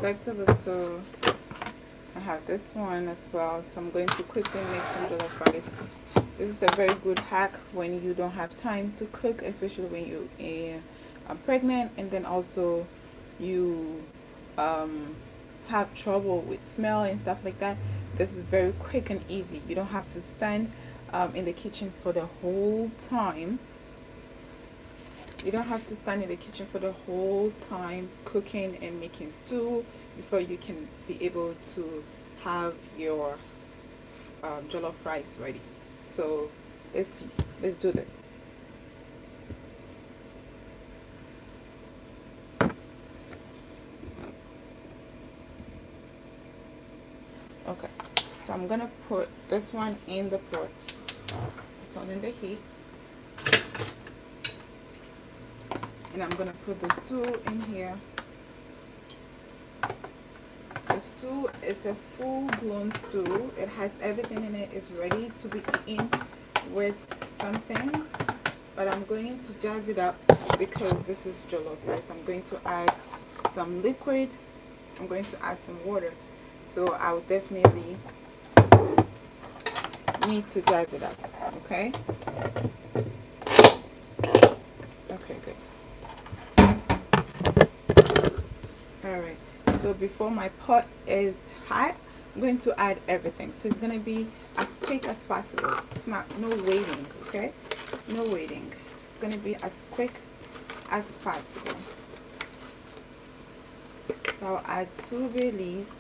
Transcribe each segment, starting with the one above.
leftovers too. I have this one as well, so I'm going to quickly make some jollof rice. This is a very good hack when you don't have time to cook, especially when you are pregnant, and then also you have trouble with smell and stuff like that. This is very quick and easy. You don't have to stand in the kitchen for the whole time. You don't have to stand in the kitchen for the whole time cooking and making stew before you can be able to have your jollof rice ready. So let's do this. Okay, so I'm gonna put this one in the pot. It's on in the heat, and I'm gonna put the stew in here. The stew is a full-blown stew. It has everything in it. It's ready to be eaten with something, but I'm going to jazz it up because this is jollof rice. I'm going to add some liquid. I'm going to add some water, so I'll definitely need to jazz it up. Okay, good. All right, so before my pot is hot, I'm going to add everything, so it's going to be as quick as possible. It's not no waiting. Okay, no waiting. It's going to be as quick as possible. So I'll add 2 bay leaves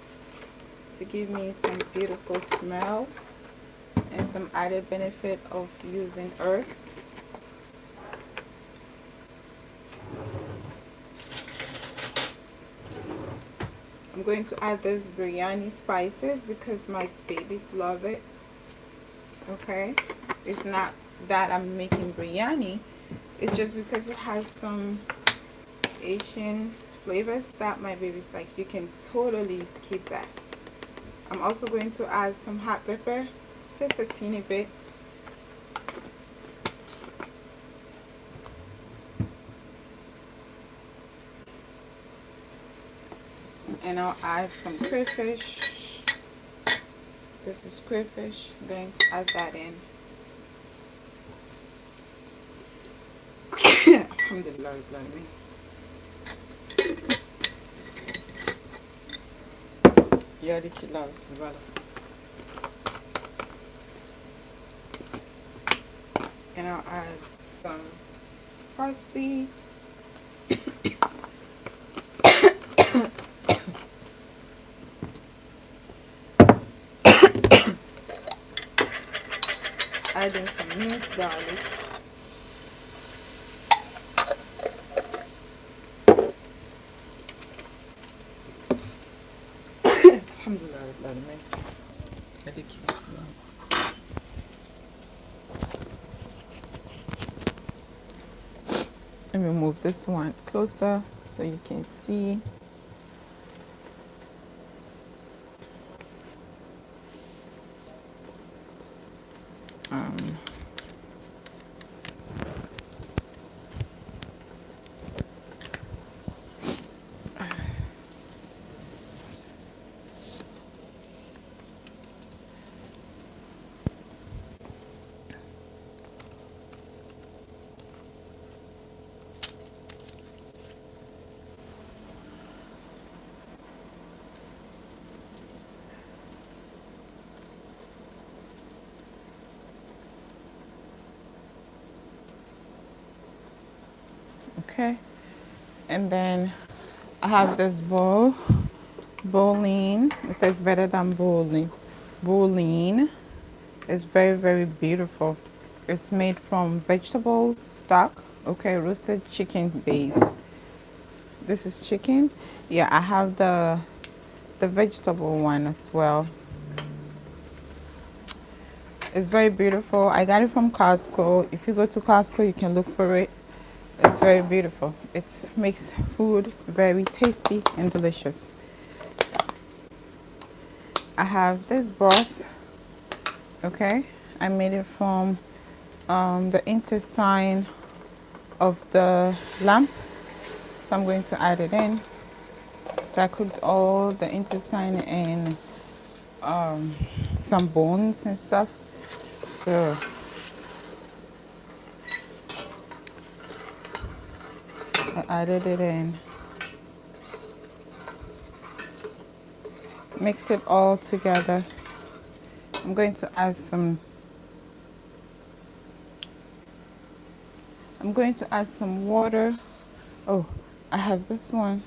to give me some beautiful smell and some added benefit of using herbs. I'm going to add this biryani spices because my babies love it. Okay, it's not that I'm making biryani, it's just because it has some Asian flavors that my babies like. You can totally skip that. I'm also going to add some hot pepper, just a teeny bit. And I'll add some crayfish. This is crayfish. I'm going to add that in. Alhamdulillah. Yeah, the kilos, and I'll add some parsley. Adding some minced garlic. Alhamdulillah. Let me move this one closer so you can see. Okay, and then I have this bowling. It says better than bowling. It's very, very beautiful. It's made from vegetable stock. Okay, roasted chicken base. This is chicken. Yeah, I have the vegetable one as well. It's very beautiful. I got it from Costco. If you go to Costco, you can look for it. It's very beautiful. It makes food very tasty and delicious. I have this broth. Okay, I made it from the intestine of the lamb. So I'm going to add it in. So I cooked all the intestine and some bones and stuff. So I added it in. Mix it all together. I'm going to add some water. Oh, I have this one.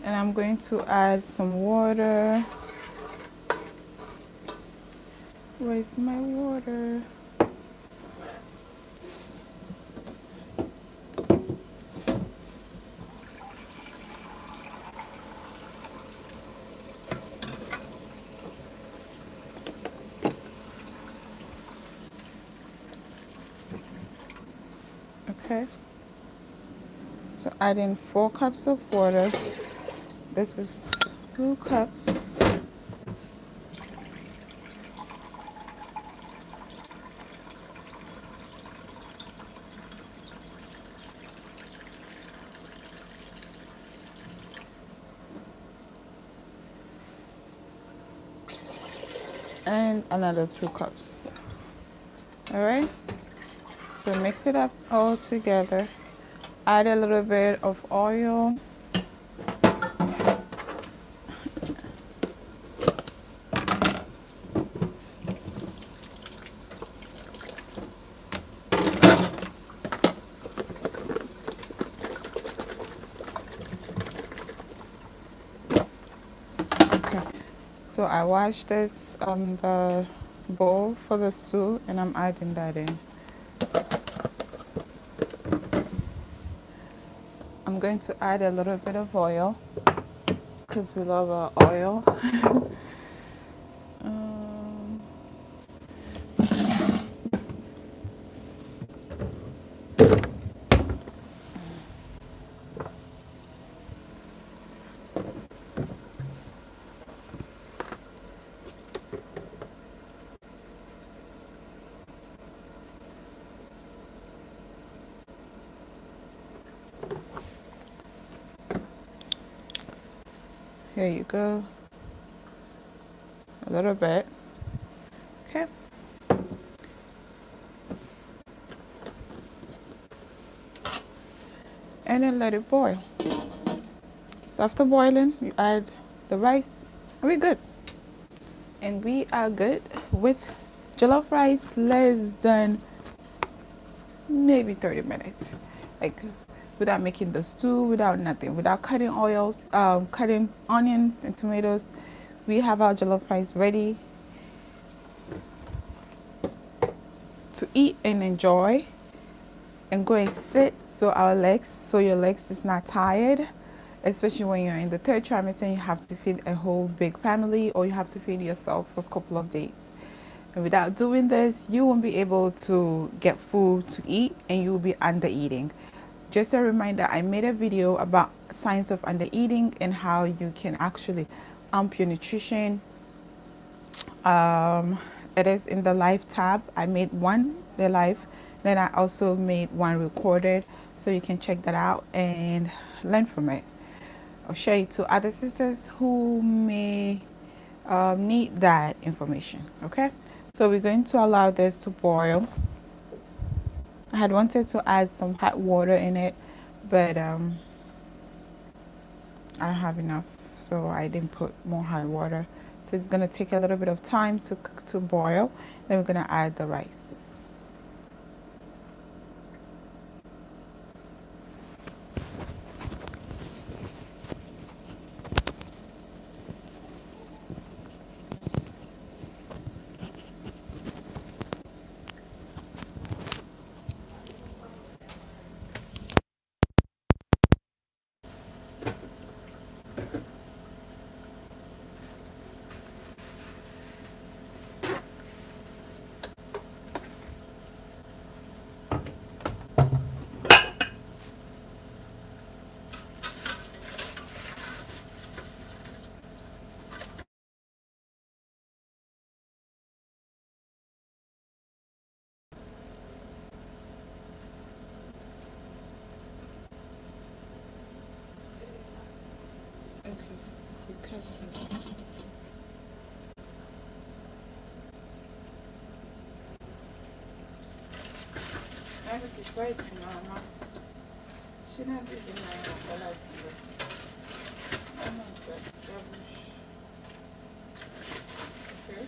And I'm going to add some water. Where's my water? Okay. So add in 4 cups of water. This is 2 cups. And another 2 cups. All right. So mix it up all together. Add a little bit of oil. Okay. So I washed this the bowl for the stew, and I'm adding that in. I'm going to add a little bit of oil because we love our oil. um, Here you go. A little bit. Okay. And then let it boil. So after boiling, you add the rice, and we're good. And we are good with jollof rice less than maybe 30 minutes. Like without making the stew, without nothing, without cutting cutting onions and tomatoes. We have our jollof rice ready to eat and enjoy, and go and sit so your legs is not tired, especially when you're in the third trimester and you have to feed a whole big family, or you have to feed yourself for a couple of days. And without doing this, you won't be able to get food to eat, and you will be under eating. Just a reminder, I made a video about signs of under eating and how you can actually amp your nutrition. It is in the live tab. I made one, the live, then I also made one recorded, so you can check that out and learn from it. I'll share it to other sisters who may need that information. Okay, so we're going to allow this to boil. I had wanted to add some hot water in it, but I don't have enough, so I didn't put more hot water. So it's gonna take a little bit of time to cook, to boil. Then we're gonna add the rice. Right, Mama. She not busy now. I like you. I'm not that rubbish. Okay.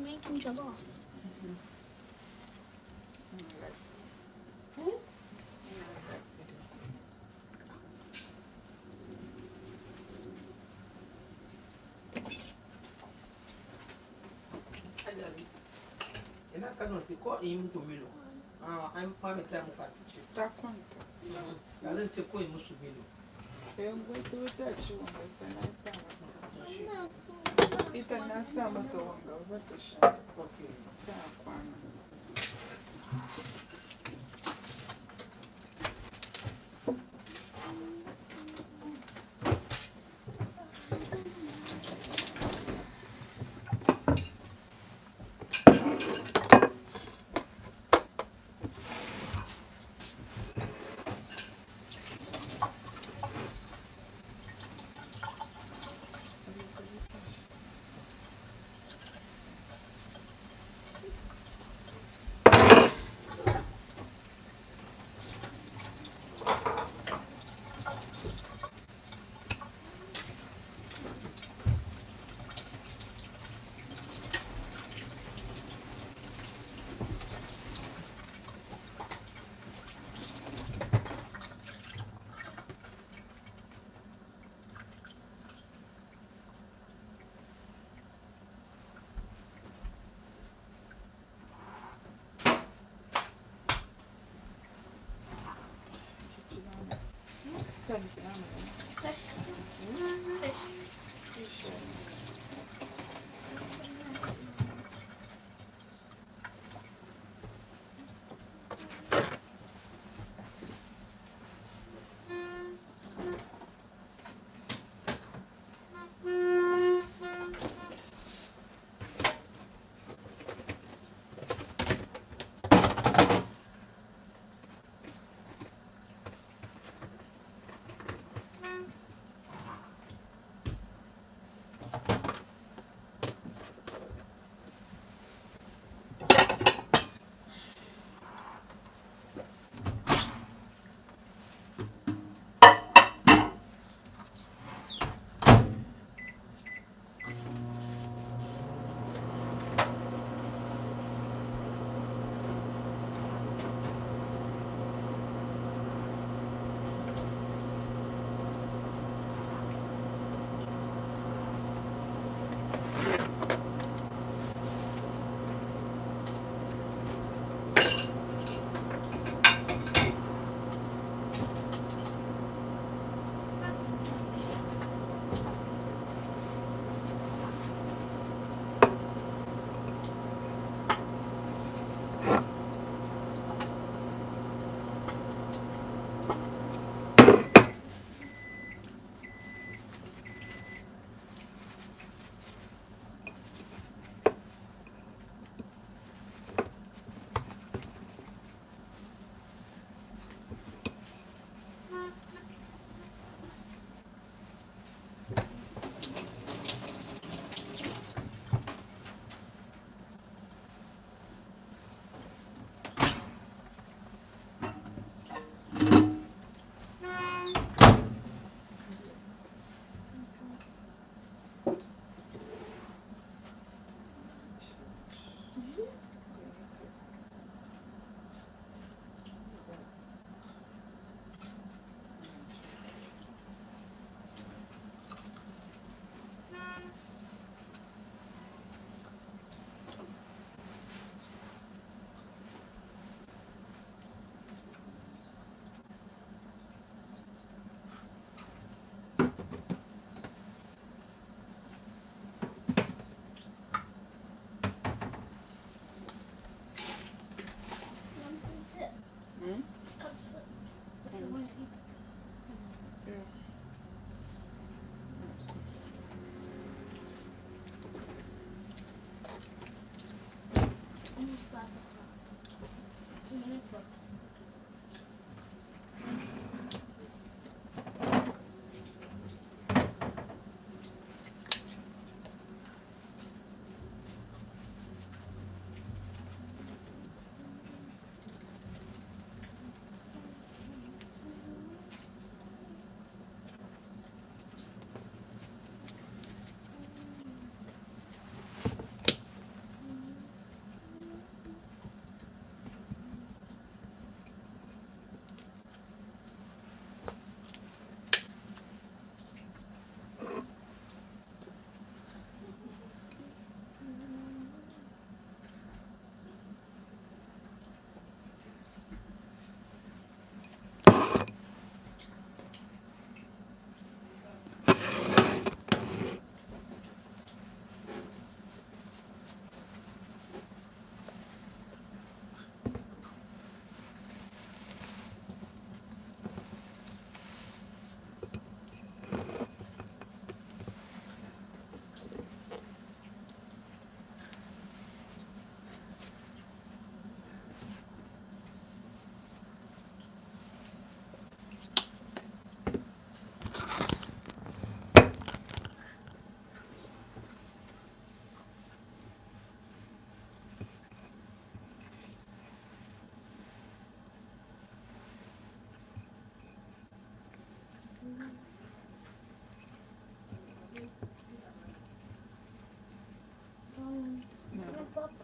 Making jollof. Tá quanto? Eu vou tudo junto, você não sabe. E tá na samba do longa, eu vou deixar. Tá quanto? Fish.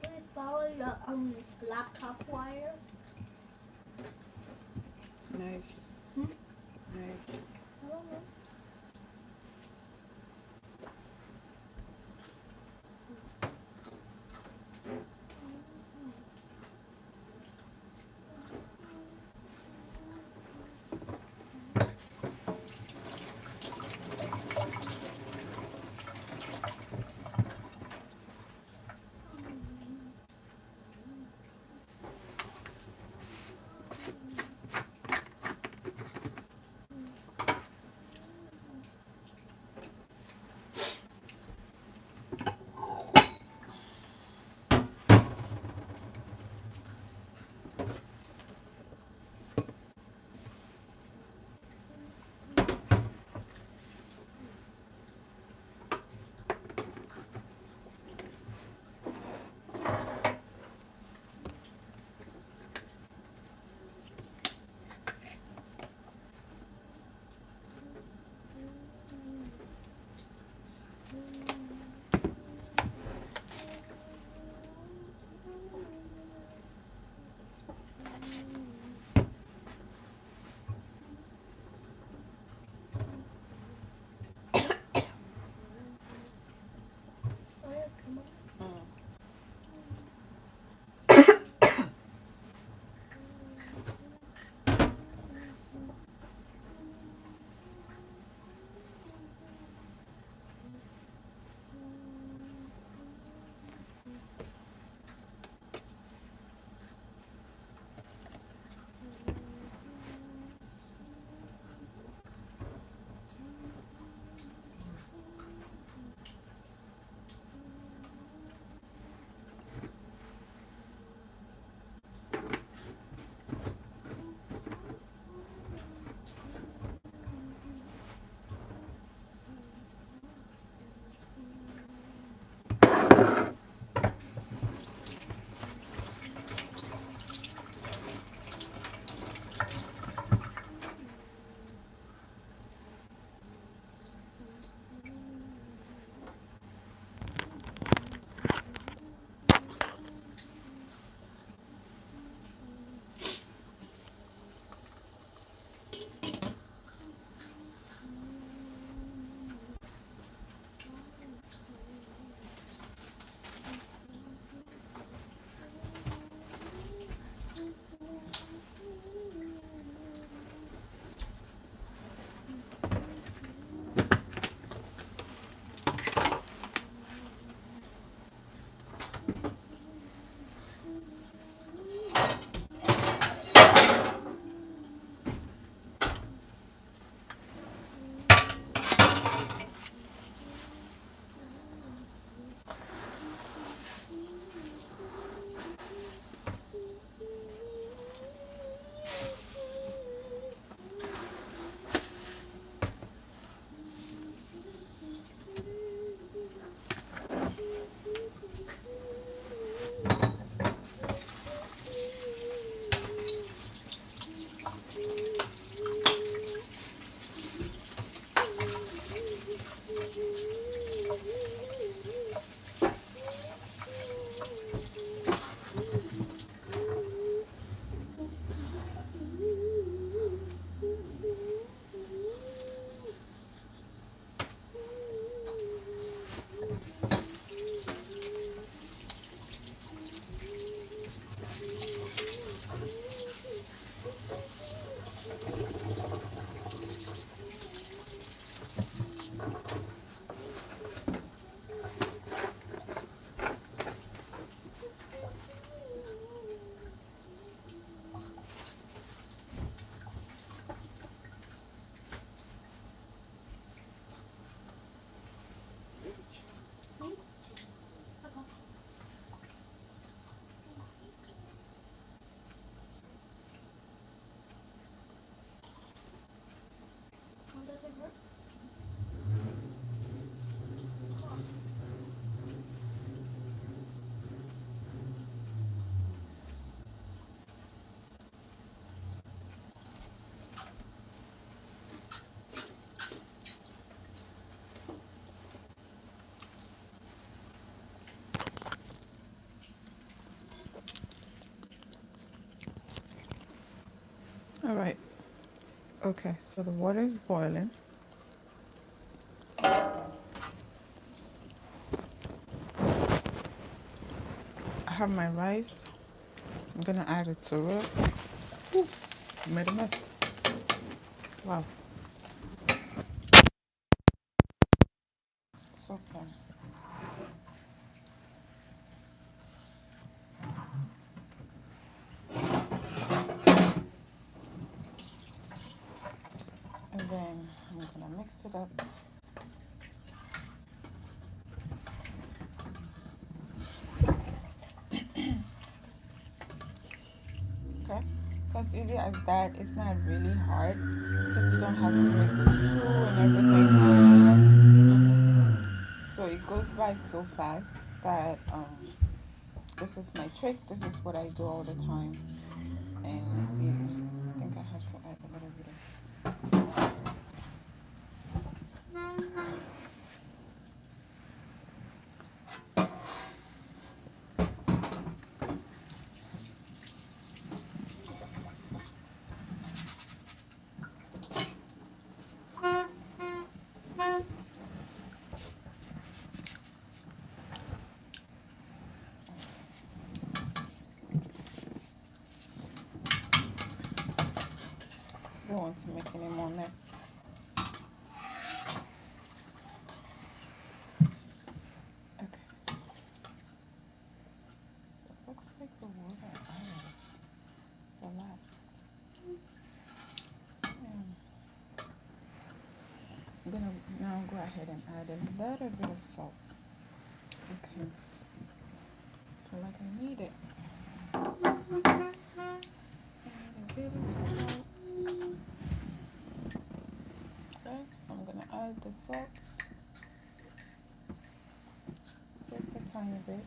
Please follow your laptop wire. Knife. Hmm? Knife. I don't know. All right. Okay, so the water is boiling. I have my rice. I'm gonna add it to it. Ooh, I made a mess. Wow. It's okay. And then I'm gonna mix it up. Okay. So as easy as that. It's not really hard because you don't have to make the stew and everything. So it goes by so fast that this is my trick. This is what I do all the time, and it's easy. I think I have to add a little bit of. I don't want to make any more mess. Okay. It looks like the water is a lot. I'm gonna now go ahead and add a little bit of salt. Okay. I feel like I need it. I need a bit of salt. Okay, so I'm gonna add the salt. Just a tiny bit.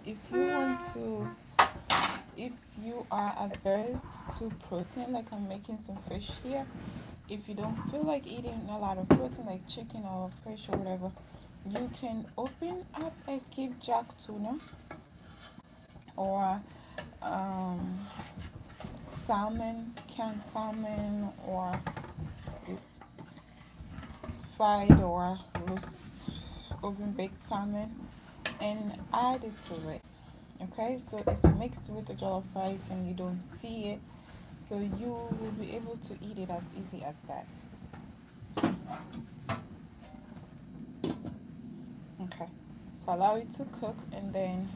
If you want to, if you are averse to protein, like I'm making some fish here, if you don't feel like eating a lot of protein, like chicken or fish or whatever, you can open up a skipjack tuna or salmon, canned salmon, or fried or roast oven baked salmon, and add it to it. Okay, so it's mixed with the jollof rice and you don't see it, so you will be able to eat it as easy as that. Okay, so allow it to cook and then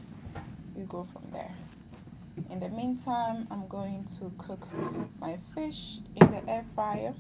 you go from there. In the meantime, I'm going to cook my fish in the air fryer.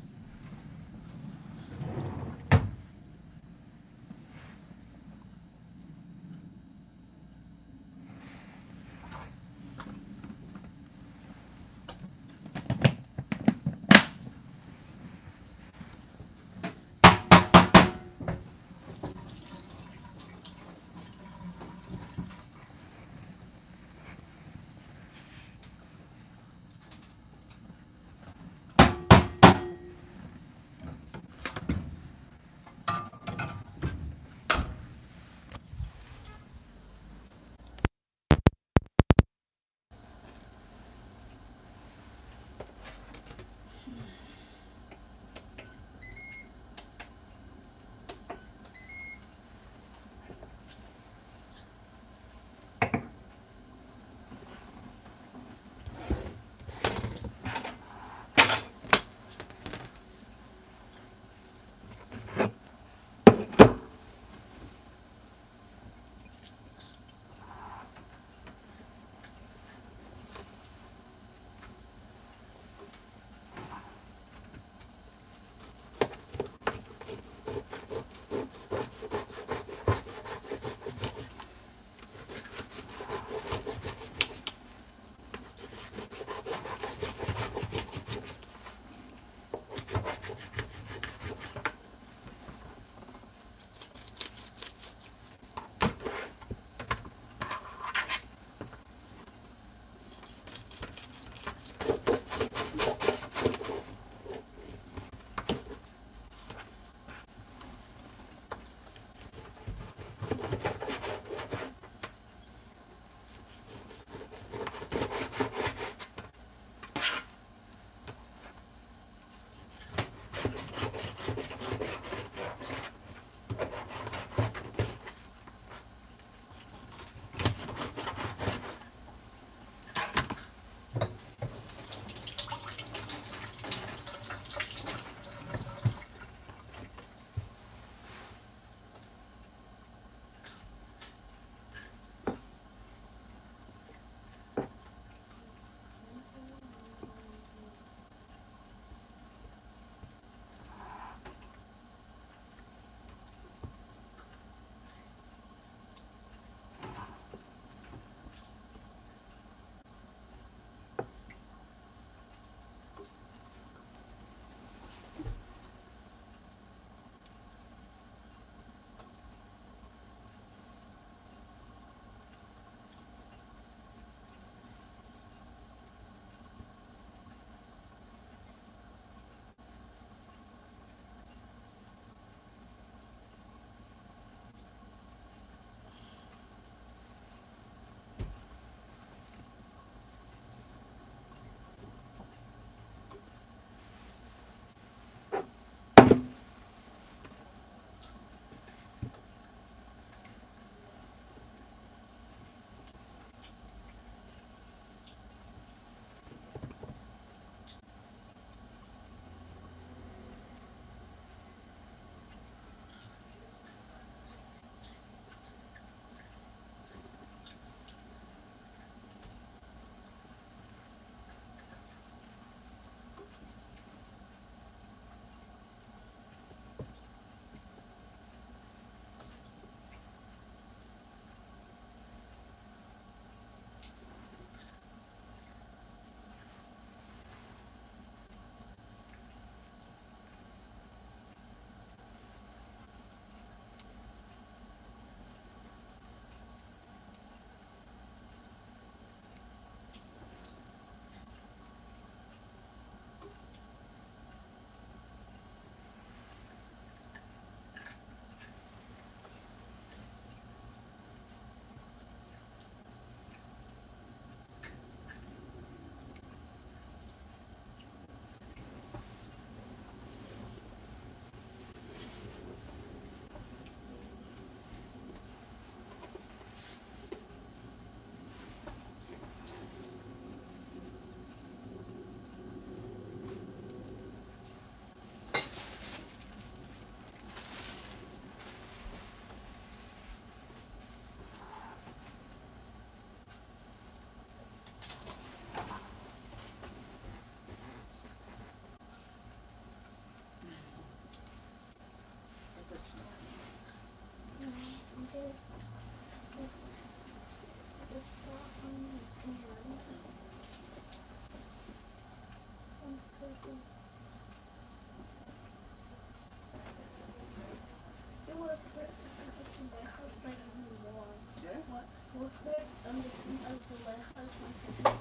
Wofür das sind also weil halt manchmal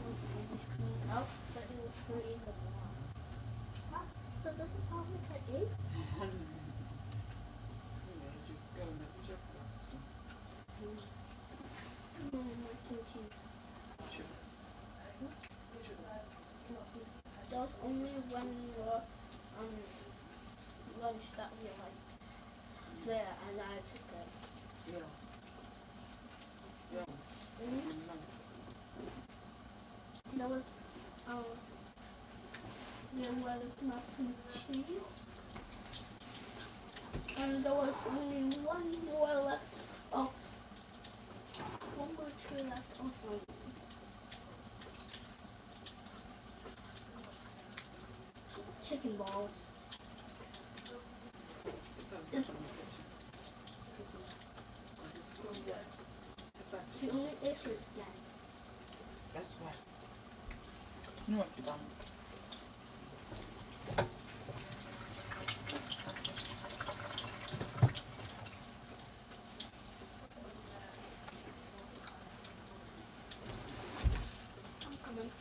nicht clean up, but it was pretty in the wall. So this is how we cut egg? That was only when we were on lunch that we were like there and I took it. That was then where there's mac and cheese. And there was only one more left of one more tree left of chicken balls. The only issue is that. That's why. No, it's done. I'm coming.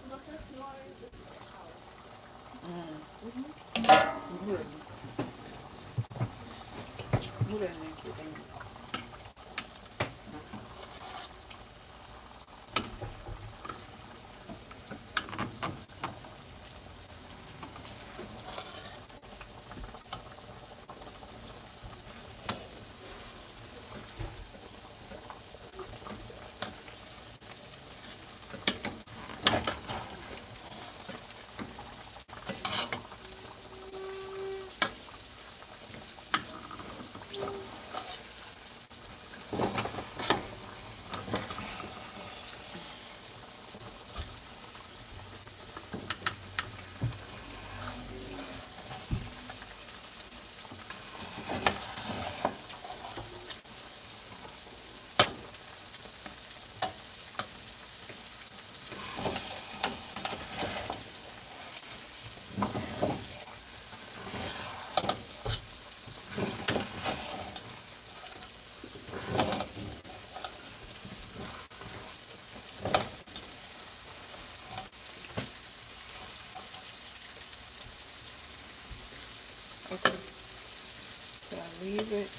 Look at this more in this Okay. So I leave it.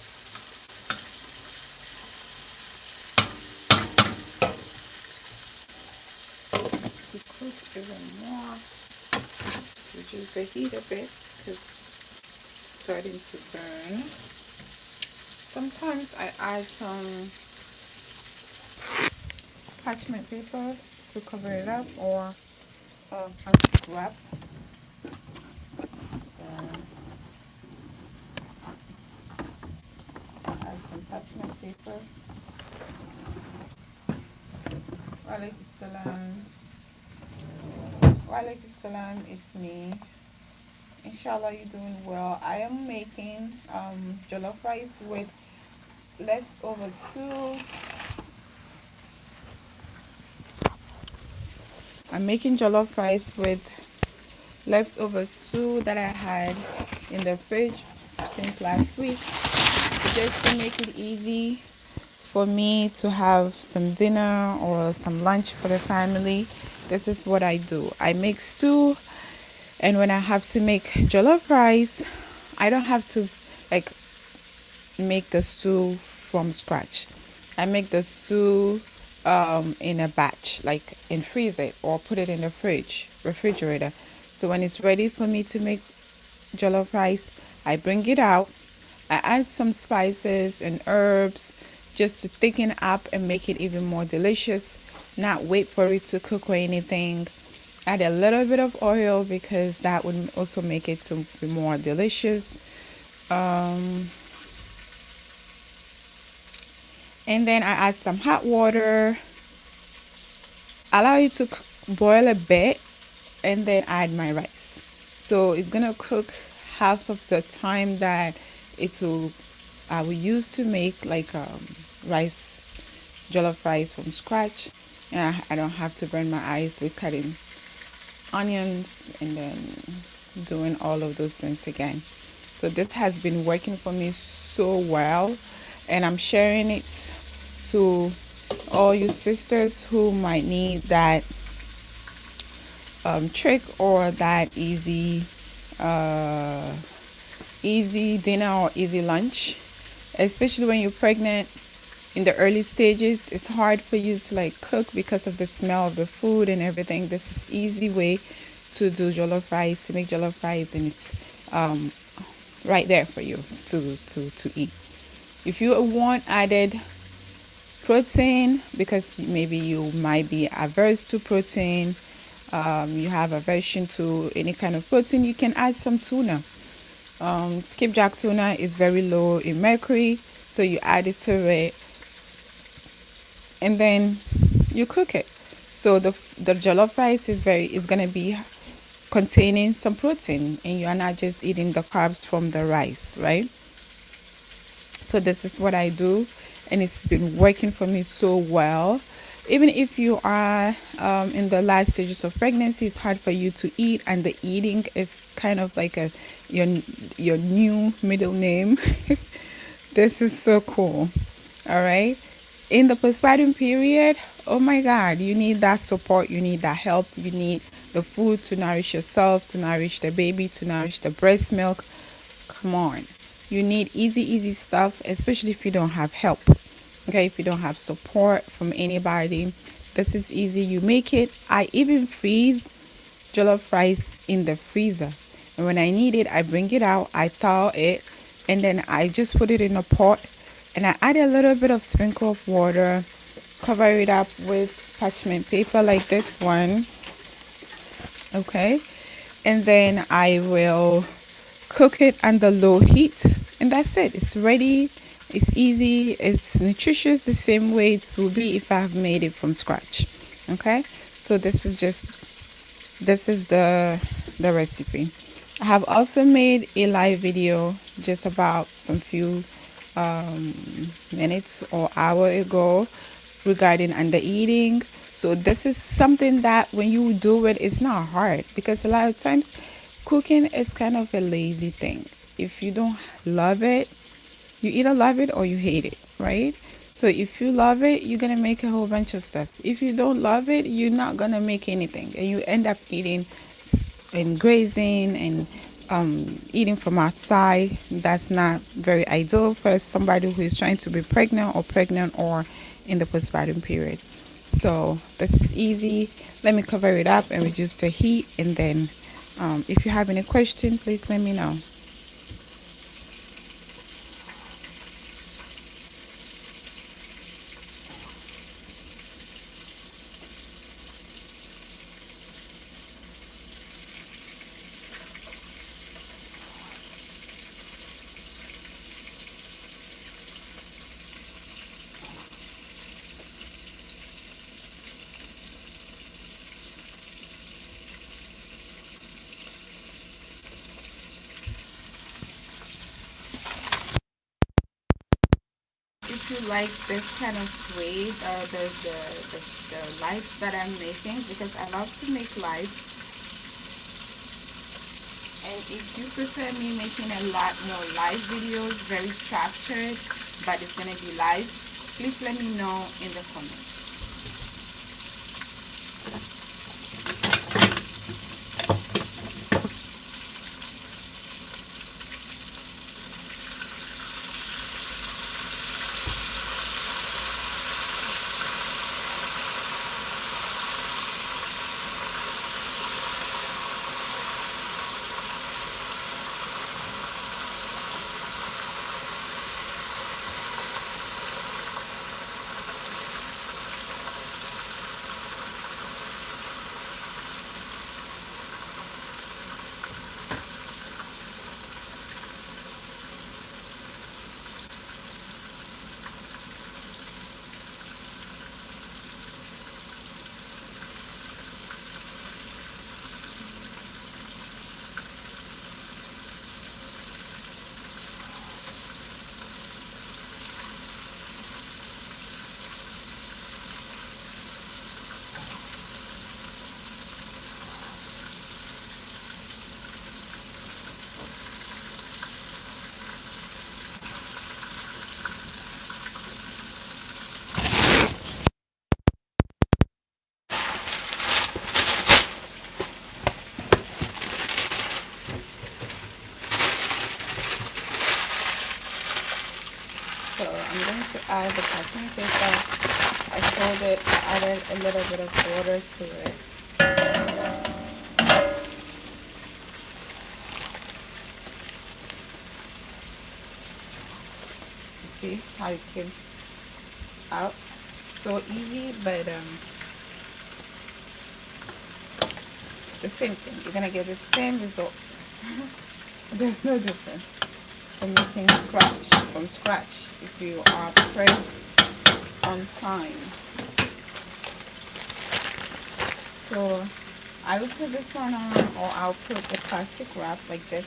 To cook even more. Reduce the heat a bit because it's starting to burn. Sometimes I add some parchment paper to cover it up or a wrap. Add some parchment paper. Walaikum salam. Walaikum salam, it's me. Inshallah, you're doing well. I am making jollof rice with leftover stew. I'm making jollof rice with leftover stew that I had in the fridge since last week. Just to make it easy for me to have some dinner or some lunch for the family. This is what I do. I make stew, and when I have to make jollof rice, I don't have to like make the stew from scratch. I make the stew in a batch, like and freeze it or put it in the refrigerator. So when it's ready for me to make jollof rice, I bring it out. I add some spices and herbs just to thicken up and make it even more delicious. Not wait for it to cook or anything. Add a little bit of oil because that would also make it to be more delicious. And then I add some hot water, allow it to boil a bit, and then add my rice. So it's gonna cook half of the time that it will I will use to make like rice, jollof rice from scratch. And I don't have to burn my eyes with cutting onions and then doing all of those things again. So this has been working for me so well, and I'm sharing it to all you sisters who might need that trick or that uh, easy dinner or easy lunch, especially when you're pregnant. In the early stages, it's hard for you to like cook because of the smell of the food and everything. This is easy way to do jollof rice, to make jollof rice, and it's right there for you to eat. If you want added protein, because maybe you might be averse to protein, you have aversion to any kind of protein, you can add some tuna. Skipjack tuna is very low in mercury, so you add it to it, and then you cook it. So the jollof rice is gonna be containing some protein, and you are not just eating the carbs from the rice, right? So this is what I do, and it's been working for me so well. Even if you are in the last stages of pregnancy, it's hard for you to eat, and the eating is kind of like your your new middle name. This is so cool. All right. In the postpartum period, oh my God, you need that support, you need that help, you need the food to nourish yourself, to nourish the baby, to nourish the breast milk. Come on. You need easy stuff, especially if you don't have help. Okay, if you don't have support from anybody, this is easy. You make it. I even freeze jollof rice in the freezer. And when I need it, I bring it out, I thaw it, and then I just put it in a pot, and I add a little bit of sprinkle of water, cover it up with parchment paper like this one. Okay, and then I will cook it under low heat, and that's it. It's ready. It's easy. It's nutritious the same way it will be if I have made it from scratch. Okay, so this is the recipe. I have also made a live video just about some few minutes or hour ago regarding under eating. So this is something that when you do it, it's not hard, because a lot of times cooking is kind of a lazy thing. If you don't love it, you either love it or you hate it, right? So if you love it, you're gonna make a whole bunch of stuff. If you don't love it, you're not gonna make anything, and you end up eating and grazing and eating from outside. That's not very ideal for somebody who is trying to be pregnant or in the postpartum period. So this is easy. Let me cover it up and reduce the heat, and then if you have any question, please let me know. If you like this kind of way, the lives that I'm making, because I love to make lives, and if you prefer me making a lot more live videos, very structured, but it's gonna be live, please let me know in the comments. add the parchment paper. I fold it, added a little bit of water to it. You see how it came out? So easy, but the same thing. You're gonna get the same results. There's no difference from making from scratch if you are pressed on time. So I will put this one on, or I'll put the plastic wrap like this.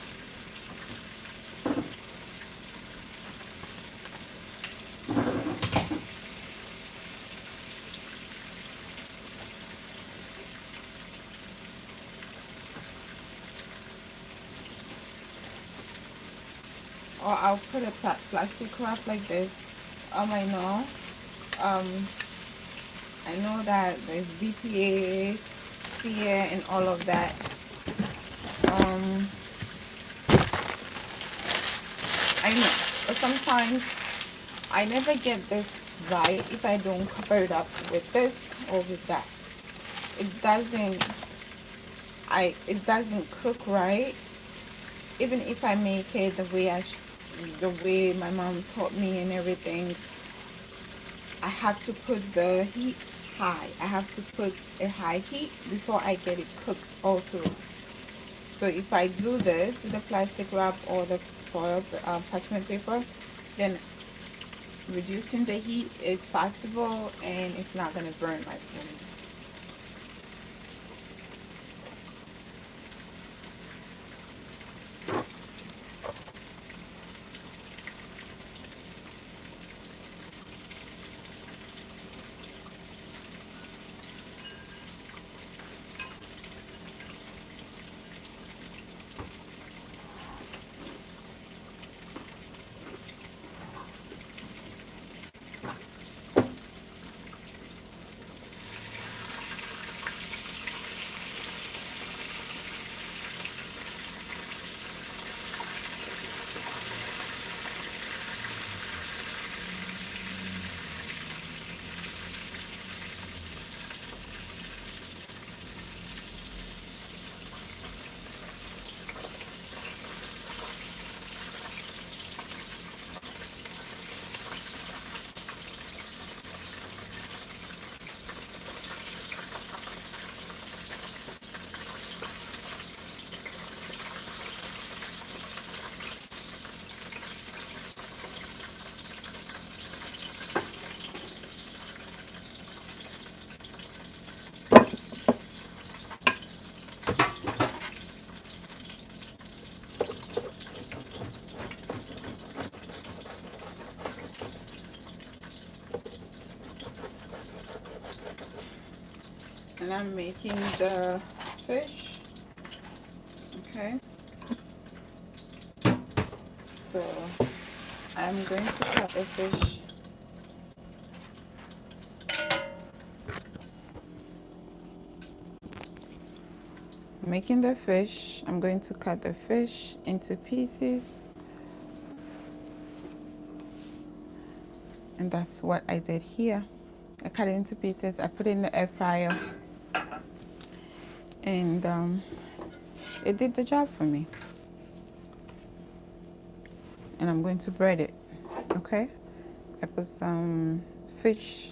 Or I'll put a plastic wrap like this. I know I know that there's BPA, fear, and all of that. I know, but sometimes I never get this right if I don't cover it up with this or with that. It doesn't cook right. Even if I make it the way my mom taught me and everything, I have to put the heat high. I have to put a high heat before I get it cooked all through. So if I do this with the plastic wrap or the foil parchment paper, then reducing the heat is possible and it's not going to burn my food. And I'm making the fish. Okay. So I'm going to cut the fish. Making the fish, I'm going to cut the fish into pieces. And that's what I did here. I cut it into pieces. I put it in the air fryer. And it did the job for me. And I'm going to bread it. Okay. I put some fish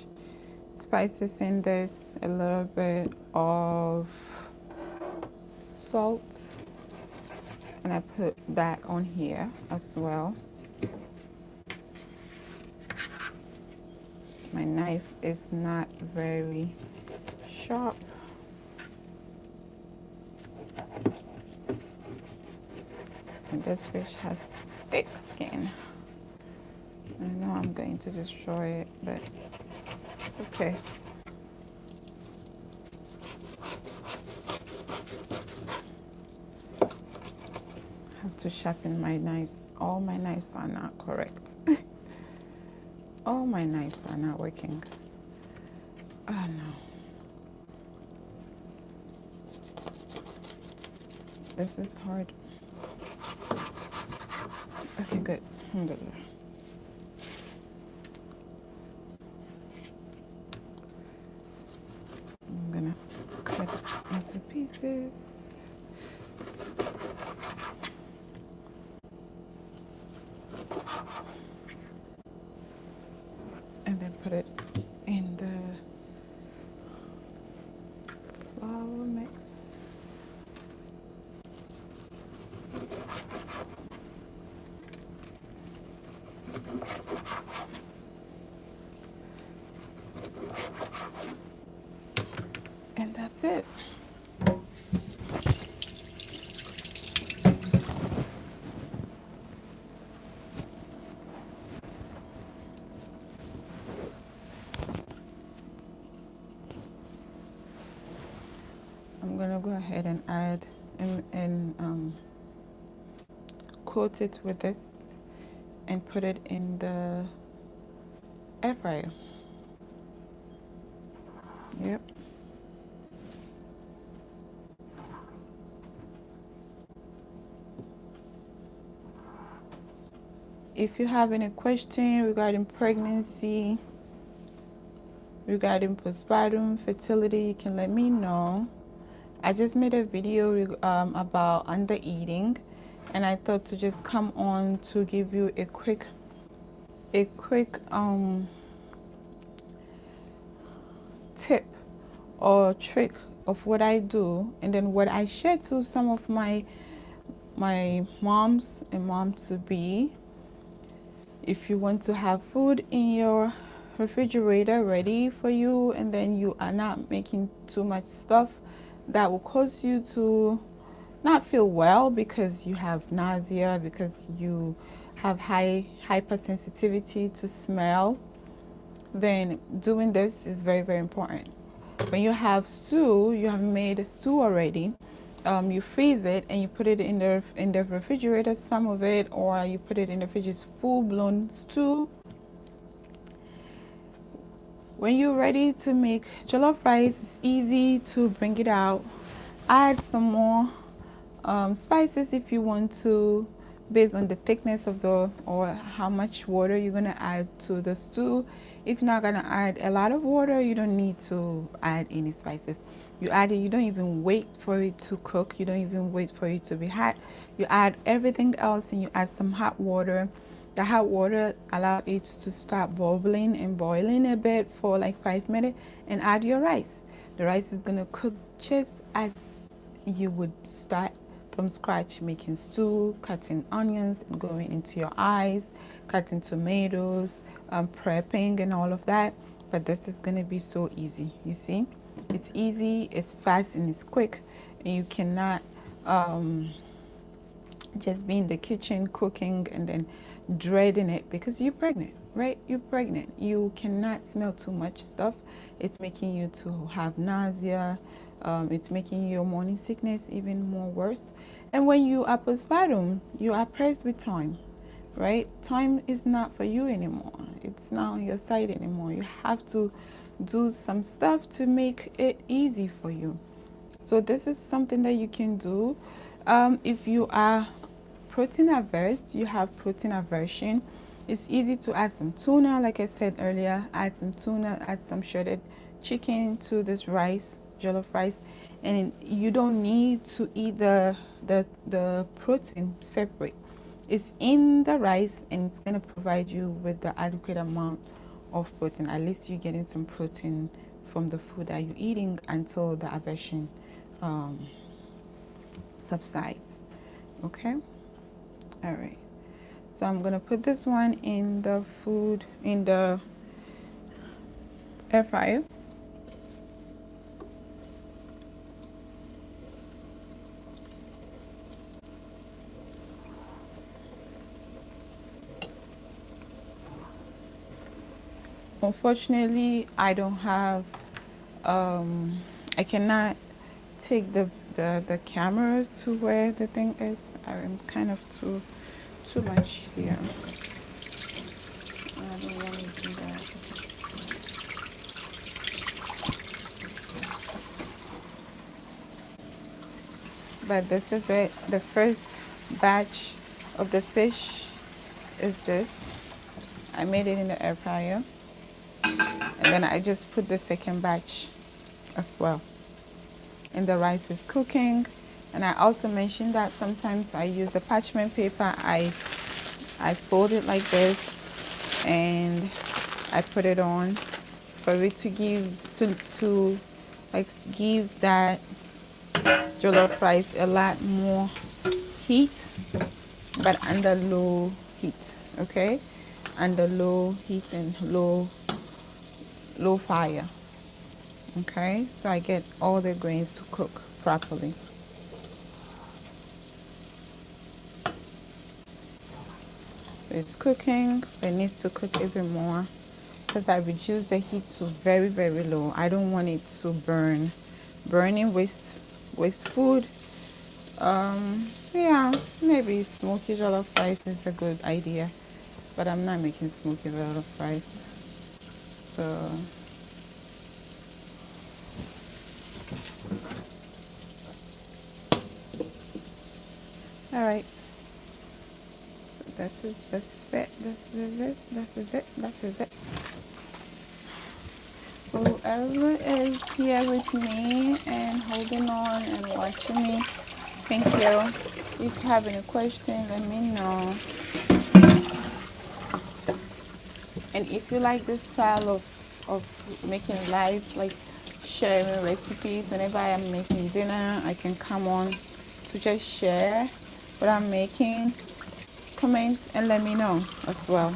spices in this, a little bit of salt, and I put that on here as well. My knife is not very sharp. And this fish has thick skin. I know I'm going to destroy it, but it's okay. I have to sharpen my knives. All my knives are not correct. All my knives are not working. Oh no. This is hard. Okay, good. Alhamdulillah. into pieces. And then put it in the flour mix. And that's it. I'm gonna go ahead and add and coat it with this and put it in the air fryer. Yep. If you have any question regarding pregnancy, regarding postpartum fertility, you can let me know. I just made a video about under eating, and I thought to just come on to give you a quick tip or trick of what I do, and then what I share to some of my moms and mom to be. If you want to have food in your refrigerator ready for you, and then you are not making too much stuff that will cause you to not feel well because you have nausea, because you have hypersensitivity to smell, then doing this is very, very important. When you have stew, you have made a stew already, you freeze it and you put it in the refrigerator, some of it, or you put it in the fridge. It's full-blown stew. When you're ready to make jollof rice, it's easy to bring it out. Add some more spices if you want to, based on the thickness of the or how much water you're gonna add to the stew. If you're not gonna add a lot of water, you don't need to add any spices. You add it, you don't even wait for it to cook, you don't even wait for it to be hot. You add everything else and you add some hot water. The hot water allows it to start bubbling and boiling a bit for like 5 minutes, and add your rice. The rice is gonna cook just as you would start from scratch making stew, cutting onions and going into your eyes, cutting tomatoes, prepping and all of that. But this is gonna be so easy. You see, it's easy, it's fast, and it's quick, and you cannot just be in the kitchen cooking and then dreading it because you're pregnant, right? You're pregnant. You cannot smell too much stuff. It's making you to have nausea. It's making your morning sickness even more worse. And when you are postpartum, you are pressed with time, right? Time is not for you anymore. It's not on your side anymore. You have to do some stuff to make it easy for you. So this is something that you can do. If you are protein averse, you have protein aversion, it's easy to add some tuna, like I said earlier. Add some tuna, add some shredded chicken to this rice, jollof rice, and you don't need to eat the protein separate. It's in the rice, and it's going to provide you with the adequate amount of protein. At least you're getting some protein from the food that you're eating until the aversion subsides. Okay, all right, so I'm gonna put this one in the air fryer. Unfortunately, I don't have I cannot take the camera to where the thing is. I'm kind of too much here. I don't want to do that. But this is it. The first batch of the fish is this. I made it in the air fryer, and then I just put the second batch as well. and the rice is cooking. And I also mentioned that sometimes I use the parchment paper. I fold it like this and I put it on for it to give that jollof rice a lot more heat, but under low heat. Okay, under low heat and low fire. Okay, so I get all the grains to cook properly. So it's cooking, but it needs to cook even more because I reduce the heat to very low. I don't want it to burn. Burning waste food. Yeah, maybe smoky jollof rice is a good idea, but I'm not making smoky jollof rice. So all right. So this is it. This is it. This is it. This is it. Whoever is here with me and holding on and watching me, thank you. If you have any questions, let me know. And if you like this style of making live, like sharing recipes, whenever I am making dinner, I can come on to just share what I'm making. Comment and let me know as well.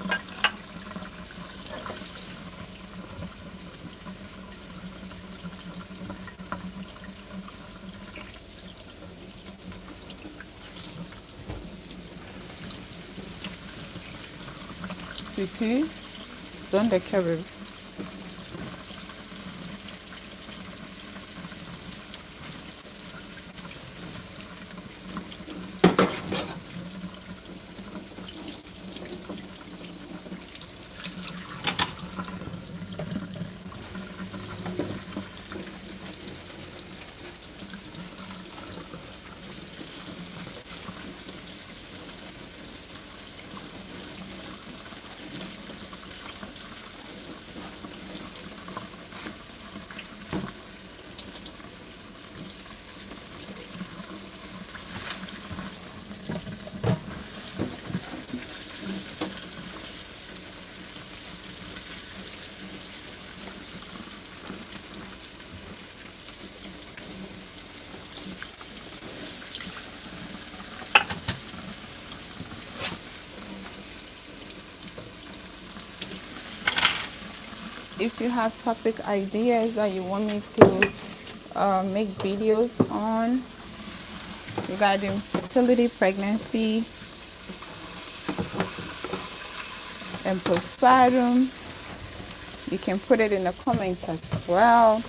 Sweetie, don't the curry. If you have topic ideas that you want me to make videos on regarding fertility, pregnancy, and postpartum, you can put it in the comments as well.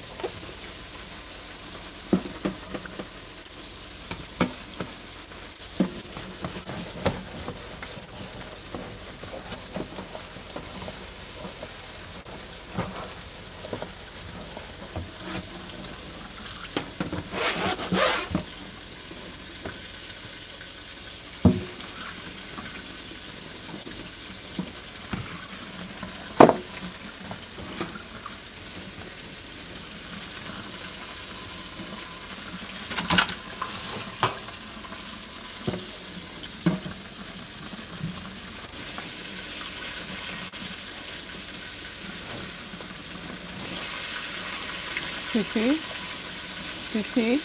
Sweetie,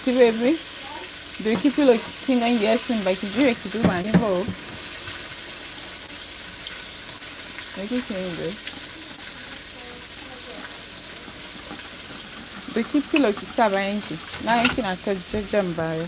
baby. Do you keep you looking and yes and like you do money ho? Like you can do. Do you keep you looking sabanki? Now you can attach jumbo.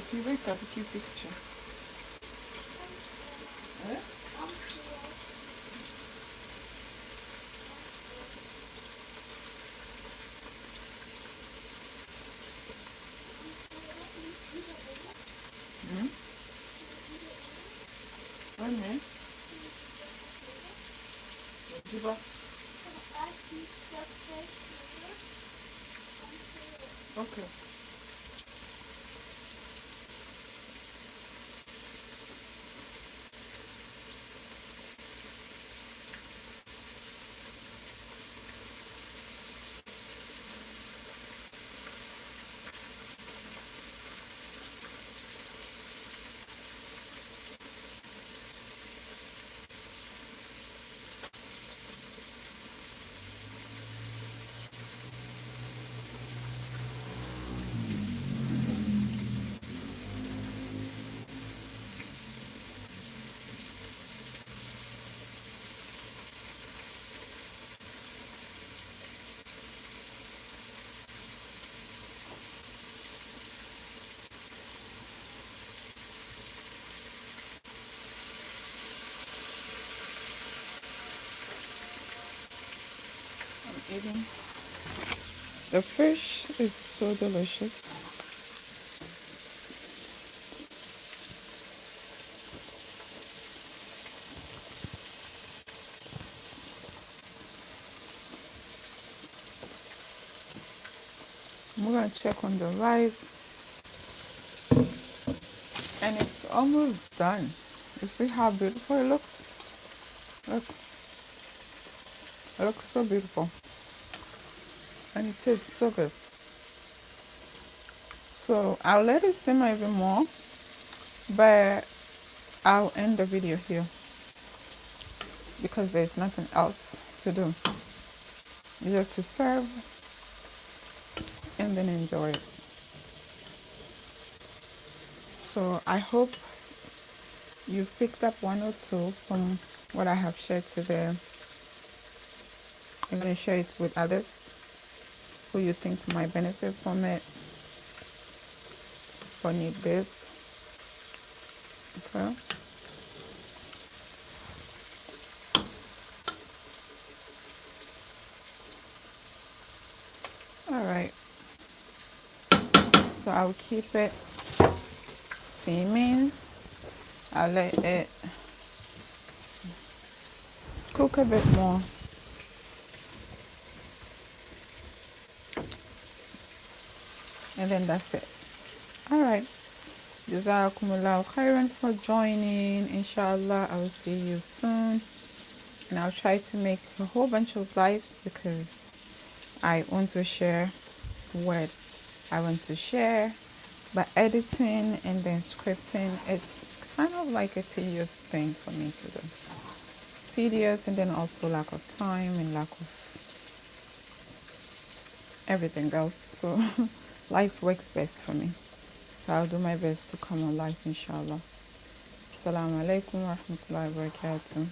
tu veux taper qui picture? Hein? Hmm? Ouais, mais. Tu vois? Ok. I'm eating. The fish is so delicious. I'm gonna check on the rice, and it's almost done. You see how beautiful it looks? Look, it looks so beautiful, and it tastes so good. So I'll let it simmer even more, but I'll end the video here because there's nothing else to do. It's just to serve and then enjoy it. So I hope you picked up one or two from what I have shared today. I'm going to share it with others who you think might benefit from it or need this. Okay. All right. So I'll keep it steaming. I'll let it cook a bit more. And then that's it. All right. Jazakumullah khairan for joining. Inshallah, I will see you soon. And I'll try to make a whole bunch of lives because I want to share what I want to share. But editing and then scripting, it's kind of like a tedious thing for me to do. Tedious, and then also lack of time and lack of everything else. So life works best for me. So I'll do my best to come on live, inshallah. Assalamu alaikum wa rahmatullahi wa barakatuh.